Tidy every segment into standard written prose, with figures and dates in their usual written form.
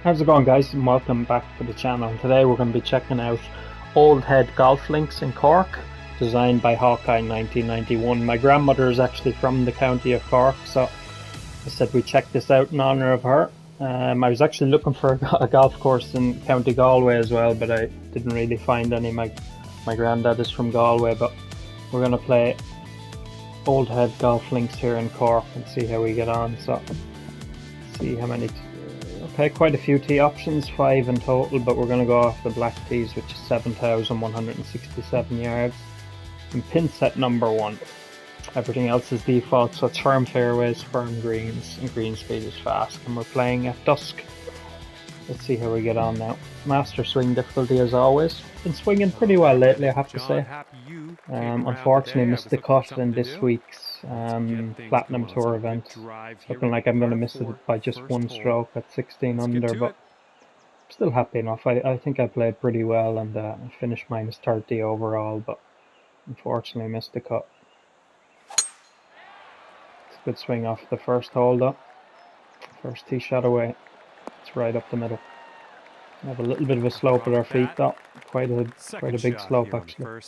How's it going, guys, and welcome back to the channel. Today we're going to be checking out Old Head Golf Links in Cork, designed by Hawkeye in 1991. My grandmother is actually from the county of Cork, so I said we check this out in honour of her. I was actually looking for a golf course in County Galway as well, but I didn't really find any. My granddad is from Galway, but we're going to play Old Head Golf Links here in Cork and see how we get on. So, see how many. Okay, quite a few tee options, 5 in total, but we're going to go off the black tees, which is 7,167 yards. And pin set number 1. Everything else is default, so it's firm fairways, firm greens, and green speed is fast. And we're playing at dusk. Let's see how we get on now. Master swing difficulty as always. Been swinging pretty well lately, I have to say. Unfortunately missed the cut in this week's Platinum Tour event. It's looking like I'm going to miss it by just one stroke at 16 under, but I'm still happy enough. I think I played pretty well and finished minus 30 overall, but unfortunately missed the cut. It's a good swing off the first hole though. First tee shot away. It's right up the middle. We have a little bit of a slope at our feet though. Quite a big slope actually.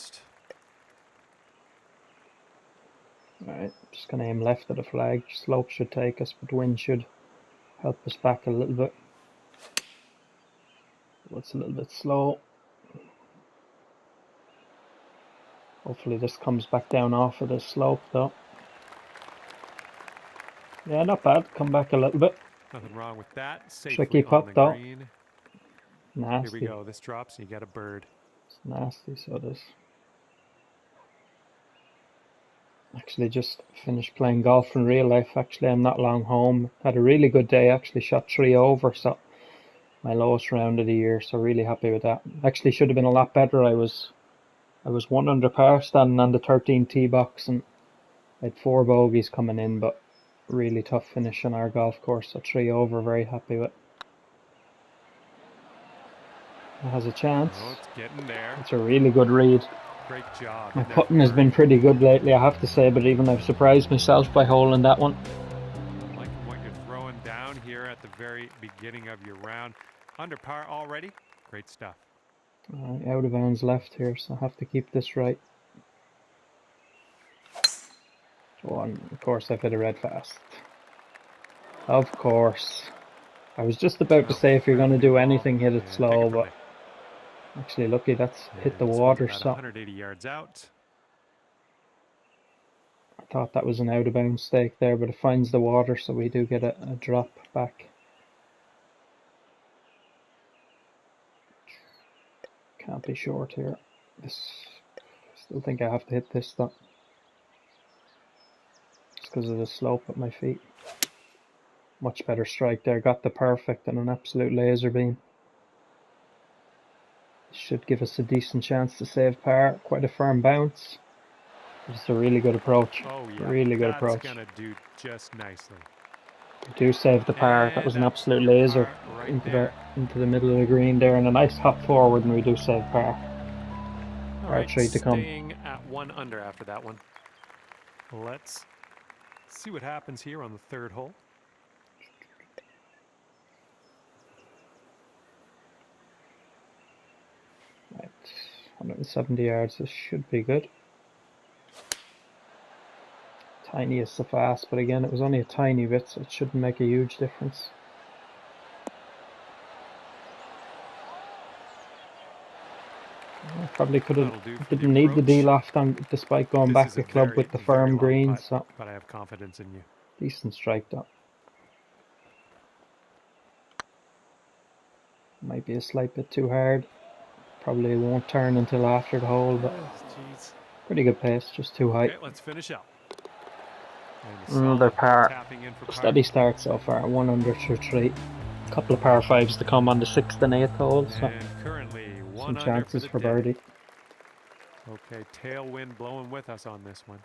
Alright, just going to aim left of the flag. Slope should take us, but wind should help us back a little bit. It's a little bit slow. Hopefully this comes back down off of the slope though. Yeah, not bad. Come back a little bit. Nothing wrong with that. Tricky putt though. Green. Nasty. Here we go. This drops and you get a bird. It's nasty, so it is. Actually just finished playing golf in real life. Actually, I'm not long home. Had a really good day. Actually shot 3 over, so my lowest round of the year. So really happy with that. Actually should have been a lot better. I was 1 under par standing on the 13 tee box, and I had 4 bogeys coming in, but really tough finish on our golf course. So 3 over, very happy with. It has a chance. Oh, it's getting there. It's a really good read. Great job. My putting has been pretty good lately, I have to say, but even I've surprised myself by holding that one. Like what you're throwing down here at the very beginning of your round. Under par already. Great stuff. Out of bounds left here, so I have to keep this right. Oh, and of course I've hit a red fast. Of course. I was just about to say if you're going to do anything, hit it slow, but actually lucky that's hit the water, so 180 yards out. I thought that was an out of bounds stake there, but it finds the water, so we do get a drop back. Can't be short here. Still think I have to hit this though. Just because of the slope at my feet. Much better strike there. Got the perfect and an absolute laser beam. Should give us a decent chance to save par. Quite a firm bounce. It's a really good approach. Oh, yeah. Really good approach. That's gonna do just nicely. We do save the par. That was an absolute laser right into the middle of the green there, and a nice hop forward, and we do save par. Par 3 to come. Staying at 1 under after that one. Let's see what happens here on the 3rd hole. Right, 170 yards. This should be good. Tiny is so fast, but again, it was only a tiny bit, so it shouldn't make a huge difference. Probably could have didn't need the de-loft on, despite going back the club with the firm green. So, but I have confidence in you. Decent strike though. Might be a slight bit too hard. Probably won't turn until after the hole, but pretty good pace, just too high. Okay, let's finish up. Another par. Steady start so far. 1 under through 3. A couple of par 5s to come on the 6th and 8th holes. So some chances for birdie. Okay, tailwind blowing with us on this one.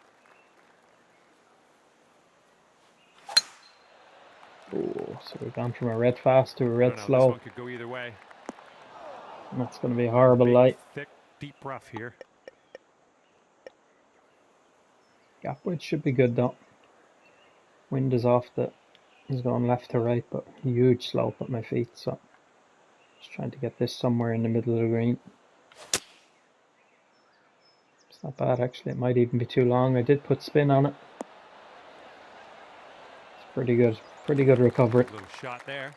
Oh, so we've gone from a red fast to a red slow. This one could go either way. And that's going to be a horrible light. Thick, deep rough here. Gap width should be good though. Wind is off is going left to right, but huge slope at my feet, so Just trying to get this somewhere in the middle of the green. It's not bad actually, it might even be too long. I did put spin on it. It's pretty good recovery. Little shot there.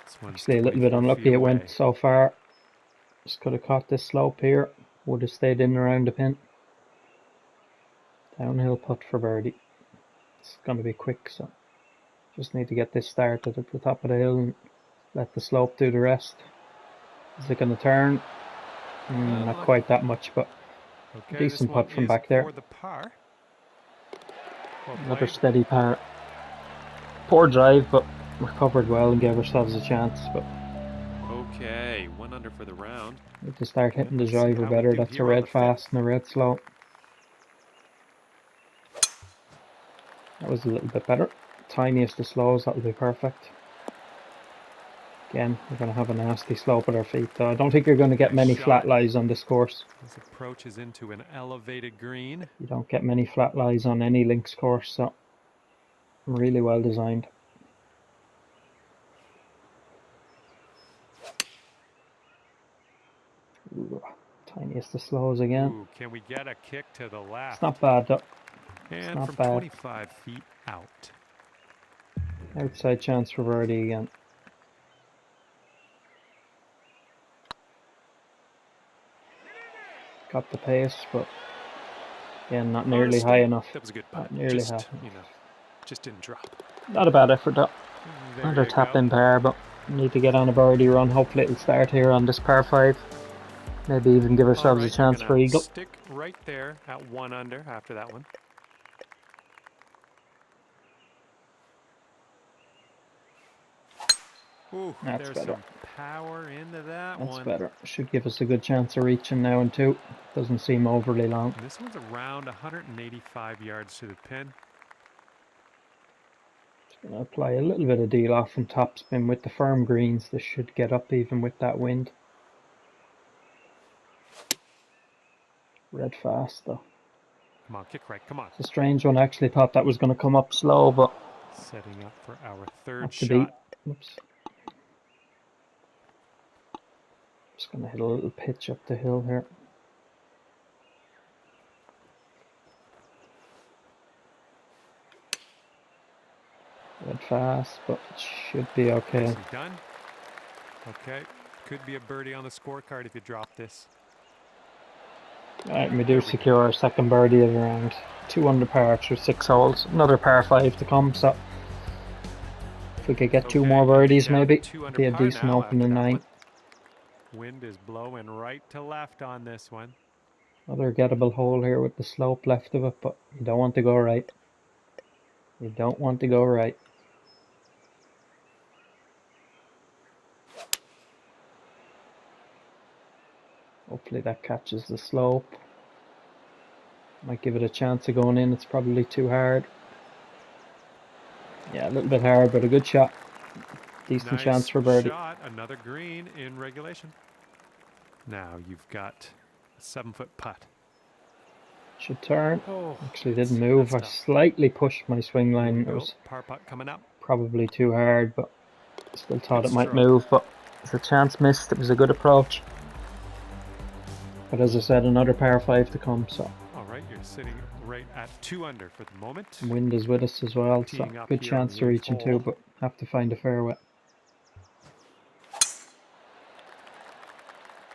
This one's Actually a little bit 24 unlucky feet it away. went so far. Just could have caught this slope here. Would have stayed in around the pin. Downhill putt for birdie. It's going to be quick, so just need to get this started at the top of the hill and let the slope do the rest. Is it going to turn? Not quite that much, but Okay, decent this one putt from is back there. for the par. Well Another played. steady par. Poor drive, but recovered well and gave ourselves a chance. But Okay, 1 under for the round. need to start hitting the Let's see driver how we better. do That's a here on red the fast fifth. and a red slow. That was a little bit better. Tiniest of slows, that'll be perfect. Again, we're going to have a nasty slope at our feet, though. I don't think you're going to get Nice many shot. flat lies on this course. This approach is into an elevated green. You don't get many flat lies on any links course, so really well designed. Ooh, tiniest of slows again. Ooh, can we get a kick to the left? It's not bad, though. It's And not from bad. 25 feet out. Outside chance for birdie again. Got the pace, but again, not nearly Honestly, high enough. that was a good Not putt. nearly Just, half enough. you know, just didn't drop. Not a bad effort, though. There Another you tap go. in par, but need to get on a birdie run. Hopefully it'll start here on this par 5. Maybe even give All ourselves a right, you're chance for gonna eagle. stick right there at 1 under after that one. Ooh, That's there's better. some power into that That's one. better. Should give us a good chance of reaching now in 2. Doesn't seem overly long. And this one's around 185 yards to the pin. Just going to apply a little bit of deal off and topspin with the firm greens. This should get up even with that wind. Red fast though. Come on, kick right, come on. It's a strange one. I actually thought that was going to come up slow, but Setting up for our third not to be. shot. Oops. Just going to hit a little pitch up the hill here. Red fast, but it should be okay. Nicely done. Okay, could be a birdie on the scorecard if you drop this. Alright, we do secure our second birdie of the round. 2 under par through 6 holes. Another par 5 to come, so if we could get 2 more birdies maybe, be a decent opening 9. Wind is blowing right to left on this one. Another gettable hole here with the slope left of it, but you don't want to go right. You don't want to go right. Hopefully that catches the slope. Might give it a chance of going in. It's probably too hard. Yeah, a little bit hard, but a good shot. Decent chance for birdie. Shot, another green in regulation. Now you've got a 7-foot putt. Should turn. Oh, actually didn't move. I slightly pushed my swing line. It was par putt coming up. Probably too hard, but still thought it might move. But if the chance missed, it was a good approach. But as I said, another par 5 to come. So all right, you're sitting right at 2 under for the moment. Wind is with us as well, so good chance to reach in 2, but have to find a fairway.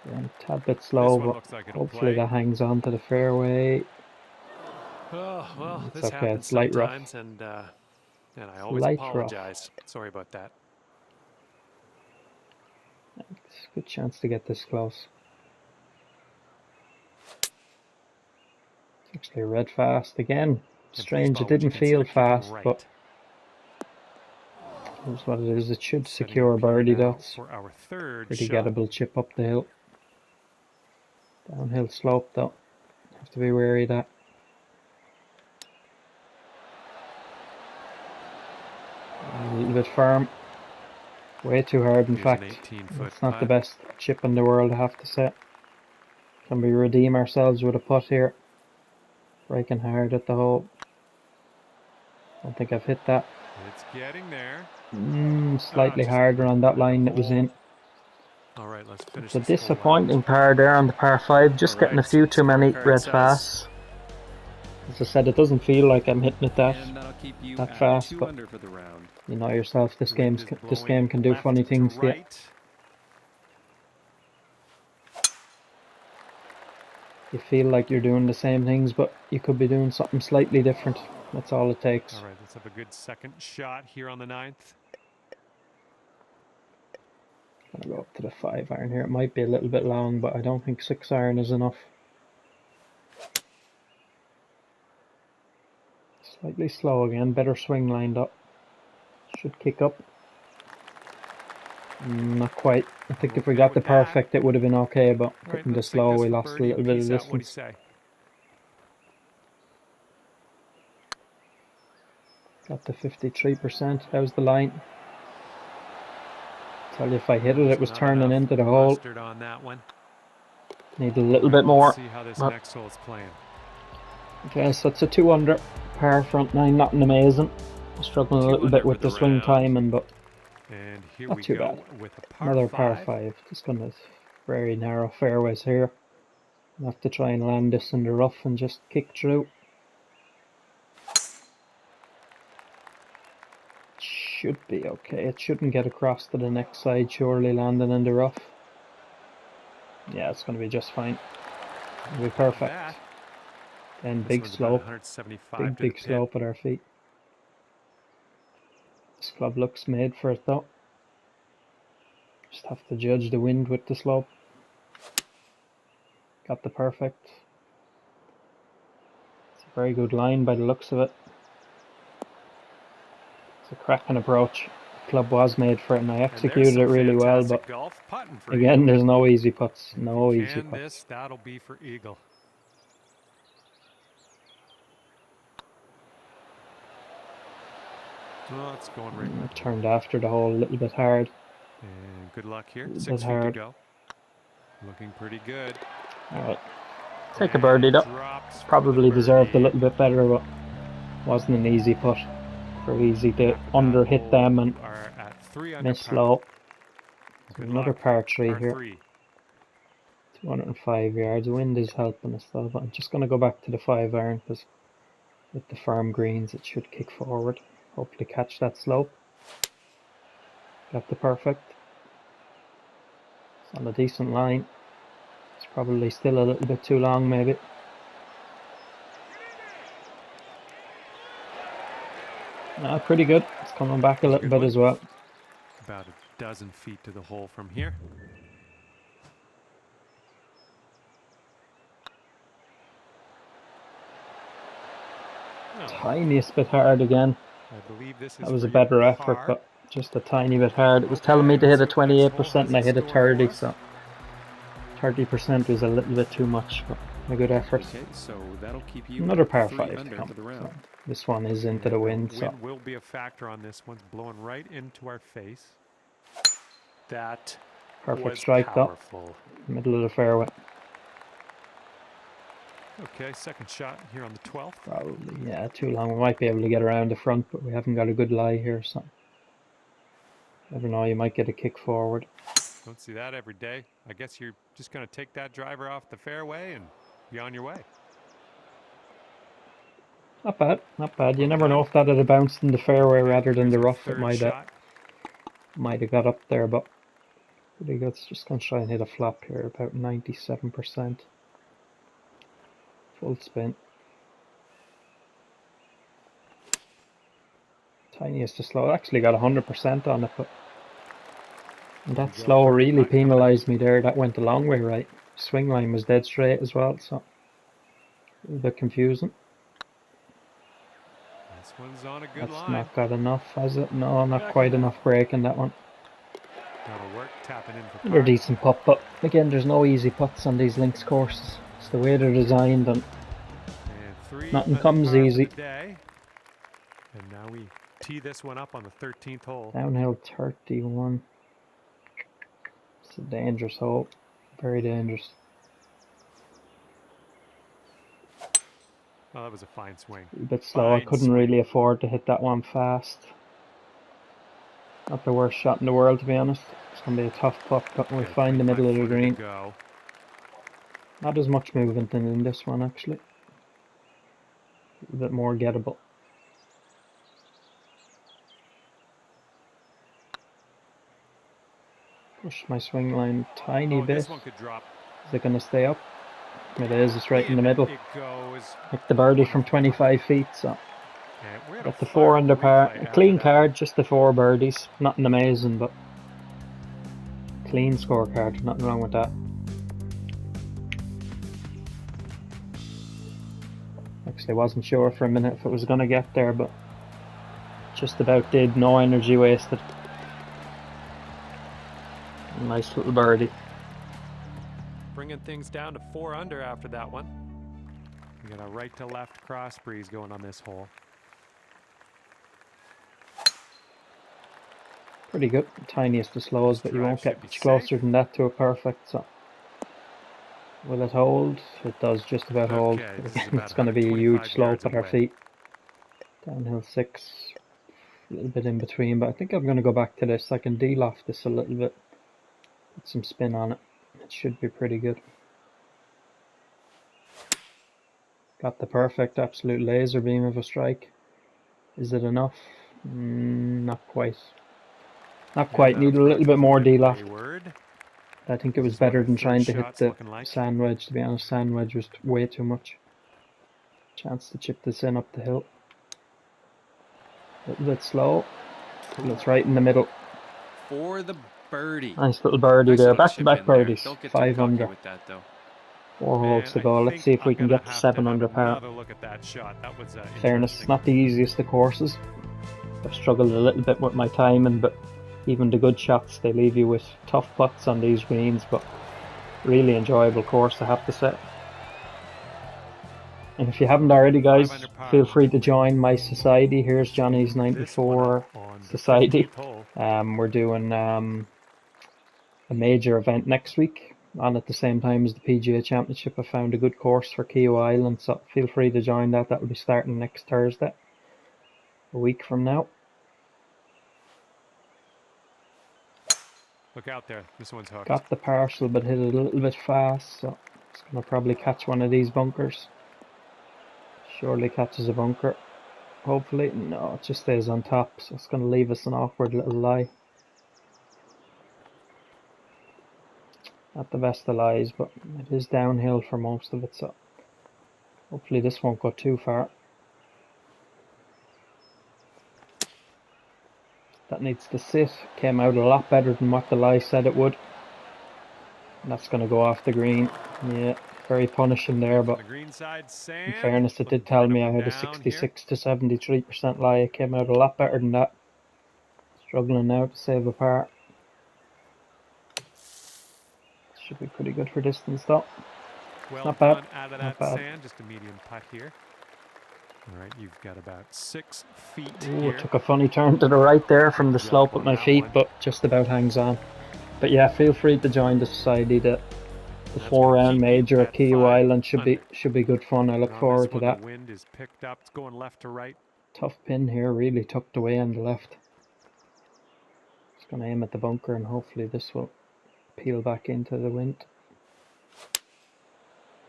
Yeah, a tad bit slow, but like hopefully that hangs on to the fairway. Oh, well, it's this okay. happens It's light sometimes, rough. and I always light apologize. Rough. Sorry about that. It's a good chance to get this close. It's actually red fast again. Strange, it didn't feel fast, but here's what it is. It should secure a birdie, though. It's for our third pretty shot. gettable chip up the hill. Downhill slope, though. Have to be wary of that. A little bit firm. Way too hard, in fact. It's not the best chip in the world, I have to say. Can we redeem ourselves with a putt here? Breaking hard at the hole. Don't think I've hit that. It's getting there. Slightly harder on that line that was in. All right, let's finish It's a this hole out. disappointing par there on the par 5, just getting a Alright, few too many scorecard red says- fasts. As I said, it doesn't feel like I'm hitting it And that'll keep you that at fast, 2 but under for the round. you know yourself, this Wind game is blowing can do left funny to things to you. right. You feel like you're doing the same things, but you could be doing something slightly different. That's all it takes. All right, let's have a good second shot here on the 9th. I'm gonna go up to the 5 iron here. It might be a little bit long, but I don't think 6 iron is enough. Slightly slow again, better swing lined up. Should kick up. Not quite. I think if we Okay got the with that. perfect, it would have been okay, but All right, hitting the let's take slow, this we for lost a birdie little and bit of peace out. What do you distance. say? Got to 53%. How's the line? Tell you, if I hit it, it was Not turning enough into the hole. mustard on that one. Need a little All bit right, more. let's see how this But next hole is playing. okay, so it's a 2 under par front 9. Nothing amazing. Struggling a 2 little under bit with for the the swing round. timing, but And here not we too go bad. with a par Another par 5. 5. Just gonna very narrow fairways here. I'll have to try and land this in the rough and just kick through. Should be okay. It shouldn't get across to the next side, surely landing in the rough. Yeah, it's going to be just fine. It'll be perfect. That. And This big one's about slope. 175 to Big the pin. slope at our feet. This club looks made for it though. Just have to judge the wind with the slope. Got the perfect. It's a very good line by the looks of it. It's a cracking approach. The club was made for it and I executed it really well, but golf putting for again, eagle. there's no easy putts. And if No you easy can putts. this, that'll be for eagle. Oh, it's going right. I turned after the hole a little bit hard. And good luck here. A little 6 bit feet to hard. go. Looking pretty good. Alright. Take a birdie though. Drops for Probably the deserved a birdie. little bit better, but wasn't an easy putt. Very easy to After that under hit hole, them and you are at 3 under miss par. low. So Good another luck. par 3 Par here. 3. 205 yards. Wind is helping us though, but I'm just going to go back to the 5 iron because with the firm greens it should kick forward. Hopefully catch that slope. Got the perfect. It's on a decent line. It's probably still a little bit too long maybe. Pretty good. It's coming back a little bit as well. About a dozen feet to the hole from here. Tiniest bit hard again. I believe this is That was for a your better effort, par. but just a tiny bit hard. It was telling me to hit a 28% and I hit a 30, so 30% was a little bit too much, but a good effort. Okay, so that'll keep you Another at par 3 5 to under come. for the So round. this one is into the wind, so Wind will be a factor on this. One's blowing right into our face. That perfect was strike powerful. though. Middle of the fairway. Okay, second shot here on the 12th. Probably, yeah, too long. We might be able to get around the front, but we haven't got a good lie here, so never know, you might get a kick forward. Don't see that every day. I guess you're just going to take that driver off the fairway and be on your way. Not bad, not bad. You never know if that had bounced in the fairway rather than the rough. It might have got up there, but pretty good. Just going to try and hit a flop here, about 97%. Full spin. Tiniest to slow. Actually got 100% on it, but that slow really penalised me there. That went a long way right. Swing line was dead straight as well, so a little bit confusing. This one's on a good That's line. not got enough, has it? No, not quite enough break in that one. That'll work. Tapping in for Another par. decent putt, but again, there's no easy putts on these links courses. It's the way they're designed, and nothing comes easy. And now we tee this one up on the 13th hole. Downhill 31. It's a dangerous hole. Very dangerous. Oh, that was a fine swing. A bit slow. I couldn't really afford to hit that one fast. Not the worst shot in the world, to be honest. It's going to be a tough putt, but we'll Okay, find the middle of the 3-5 footer to green. go. Not as much movement than in this one, actually. A bit more gettable. Push my swing line a tiny Oh, bit. this one could drop. Is it going to stay up? It is. It's right in the In middle. it goes. Hit the birdie from Wonderful putt. 25 feet, so And we're gonna got the fire 4 up under the par. replay A after clean that. card, just the 4 birdies. Nothing amazing, but clean scorecard. Nothing wrong with that. Actually, wasn't sure for a minute if it was going to get there, but just about did. No energy wasted. Nice little birdie. Bringing things down to 4 under after that one. We got a right to left cross breeze going on this hole. Pretty good. Tiniest of slows, but you drive won't get should be much closer safe. than that to a perfect. So, will it hold? It does just about hold. Okay, But this is again, about it's going to be a huge 125 slope yards at our away. feet. Downhill 6, a little bit in between, but I think I'm going to go back to this. I can de-loft this a little bit, put some spin on it. It should be pretty good. Got the perfect absolute laser beam of a strike. Is it enough? Not quite. Not Yeah, quite. that Need a little approach bit was more bit de-loft. wayward. I think it This was is what better our than third trying to hit shot's the looking like. sand wedge, to be honest. Sand wedge was way too much. Chance to chip this in up the hill. A little bit slow, but it's right in the middle. For the birdie. Nice little birdie Nice there. little Back to chip back in there. birdies. Don't get too 5 cocky under. with that, though. 4 holes And to I go. Let's think see if we I'm can gonna get to have 7 to have under par. another look at that shot. That was Fairness, interesting. not the easiest of courses. I've struggled a little bit with my timing, but even the good shots, they leave you with tough putts on these greens, but really enjoyable course, I have to say. And if you haven't already, 5 guys, under par feel free with to wind. join my society. Here's Let's Johnny's tee this one 94 up on the society. 15th hole. We're doing a major event next week on at the same time as the PGA Championship. I found a good course for Keo Island, so feel free to join that. That will be starting next Thursday, a week from now. Look out there. This one's hooked. Got the partial, but hit it a little bit fast, so it's going to probably catch one of these bunkers. Surely catches a bunker. Hopefully. No, it just stays on top, so it's going to leave us an awkward little lie. Not the best of lies, but it is downhill for most of it, so hopefully this won't go too far. That needs to sit. Came out a lot better than what the lie said it would. And that's going to go off the green. Yeah, very punishing there, From but the green side, in sand. fairness, it Looking did for tell it up me I and had a down here. 66 to 73% lie. It came out a lot better than that. Struggling now to save a par. Should be pretty good for distance though. Well Not bad. done out of Not that bad. sand. Just a medium putt here. All right, you've got about 6 feet Ooh, here. it took a funny turn to the right there from the Good slope job with on my that feet, one. but just about hangs on. But yeah, feel free to join the society. The That's 4-round gonna keep you major at at Key 5 Island should under. be good fun. I look On forward this to one, that. the wind is picked up. It's going left to right. Tough pin here, really tucked away on the left. Just gonna aim at the bunker and hopefully this will peel back into the wind.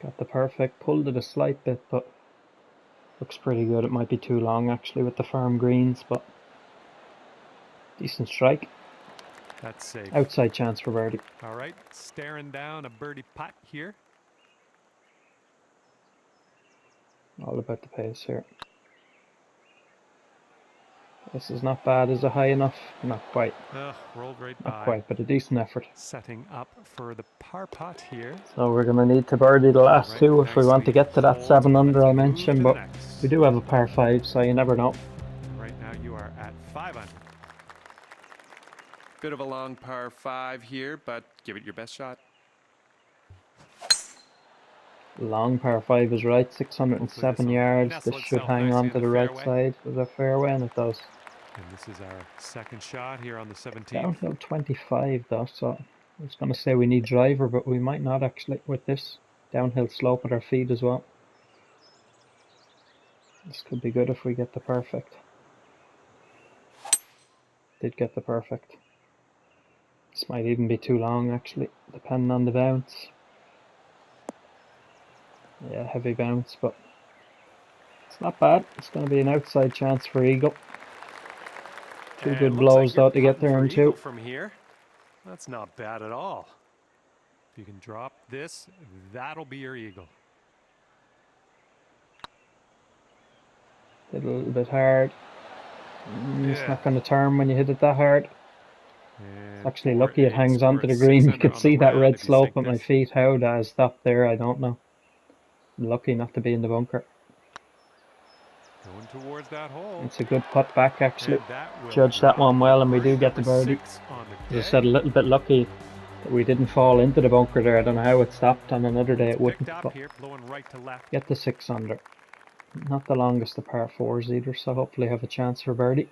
Got the perfect, pulled it a slight bit, but looks pretty good. It might be too long actually with the firm greens, but decent strike. That's safe. Outside chance for birdie. All right, staring down a birdie putt here. All about the pace here. This is not bad. Is it high enough? Not quite. Rolled right Not by. quite, but a decent effort. Setting up for the par putt here. So we're going to need to birdie the last Right, two if we want to get to that nicely 7 holed. under I Let's move mentioned, to but the next. we do have a par 5, so you never know. Right now you are at 5 under. Bit of a long par 5 here, but give it your best shot. Long par 5 is right, 607 yards. This should hang on to the right side of the fairway, and it does. And this is our second shot here on the 17th. Downhill 25 though, so I was going to say we need driver, but we might not actually with this. Downhill slope at our feet as well. This could be good if we get the perfect. did get the perfect. This might even be too long actually, depending on the bounce. Yeah, heavy bounce, but it's not bad. It's going to be an outside chance for eagle. Two And good it looks like blows you're though to get putting there for in eagle two. from here. That's not bad at all. If you can drop this, that'll be your eagle. Hit a little bit hard. It's Yeah. not going to turn when you hit it that hard. And It's actually four lucky it eights hangs for onto a the green. You 6 under could on the see that round red if you sink slope at my this. feet. How that has stopped there, I don't know. I'm lucky not to be in the bunker. Going towards that hole. It's a good putt back actually. And that will Judged that drop. one well, and we do Birdie get the number birdie. 6 on the As I day. said, a little bit lucky that we didn't fall into the bunker there. I don't know how it stopped. On another day it Picked wouldn't, up but here, blowing right to left. get the 6 under. Not the longest of par 4s either, so hopefully have a chance for birdie.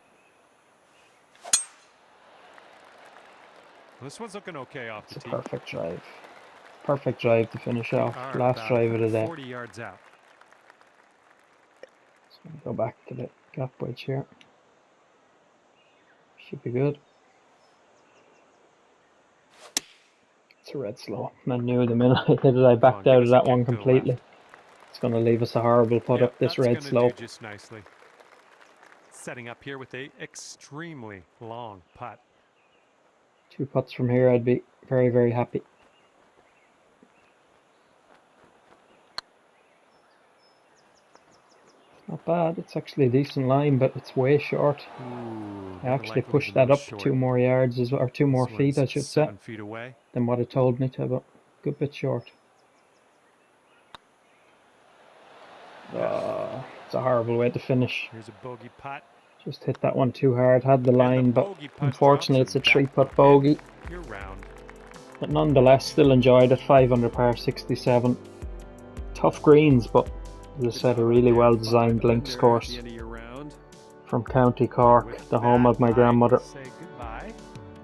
This one's looking okay off It's the a tee. perfect drive. Perfect drive to finish We off. are Last about drive of the day. 40 yards out. Just gonna go back to the gap wedge here. Should be good. It's a red slow. I knew the minute I hit it, I backed out of that one completely. It's going to leave us a horrible putt up this red slope. Do just nicely. Setting up here with a extremely long putt. 2 putts from here, I'd be very, very happy. Not bad. It's actually a decent line, but it's way short. Ooh, I actually pushed that up 2 more yards, or 2 more feet, I should say, 7 feet away than what it told me to, but a good bit short. It's a horrible way to finish. Here's a bogey putt. Just hit that one too hard. Had the line, but unfortunately it's a 3-putt bogey. bogey. You're round. But nonetheless, still enjoyed it. 5 under par 67. Tough greens, but as I said, a really well designed links course from County Cork, the home of my grandmother. It's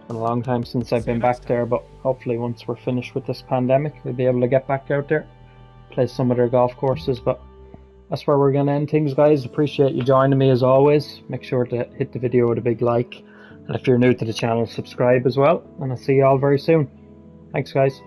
been a long time since I've been back there, but hopefully once we're finished with this pandemic, we'll be able to get back out there, play some of their golf courses. But that's where we're going to end things, guys. Appreciate you joining me as always. Make sure to hit the video with a big like, and if you're new to the channel, subscribe as well, and I'll see you all very soon. Thanks, guys.